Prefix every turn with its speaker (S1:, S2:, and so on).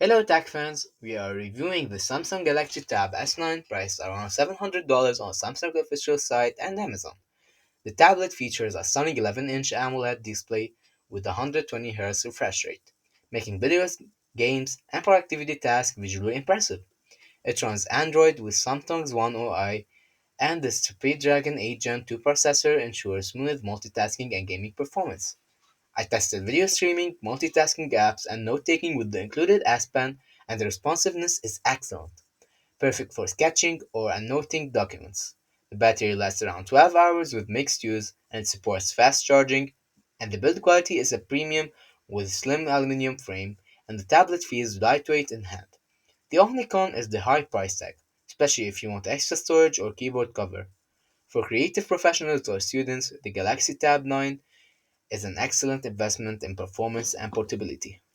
S1: Hello tech fans, we are reviewing the Samsung Galaxy Tab S9 priced around $700 on Samsung official site and Amazon. The tablet features a stunning 11-inch AMOLED display with a 120Hz refresh rate, making videos, games, and productivity tasks visually impressive. It runs Android with Samsung's One UI, and the Snapdragon 8 Gen 2 processor ensures smooth multitasking and gaming performance. I tested video streaming, multitasking apps, and note taking with the included S Pen, and the responsiveness is excellent, perfect for sketching or annotating documents. The battery lasts around 12 hours with mixed use, and it supports fast charging, and the build quality is a premium with slim aluminum frame, and the tablet feels lightweight in hand. The only con is the high price tag, especially if you want extra storage or keyboard cover. For creative professionals or students, the Galaxy Tab 9 is an excellent investment in performance and portability.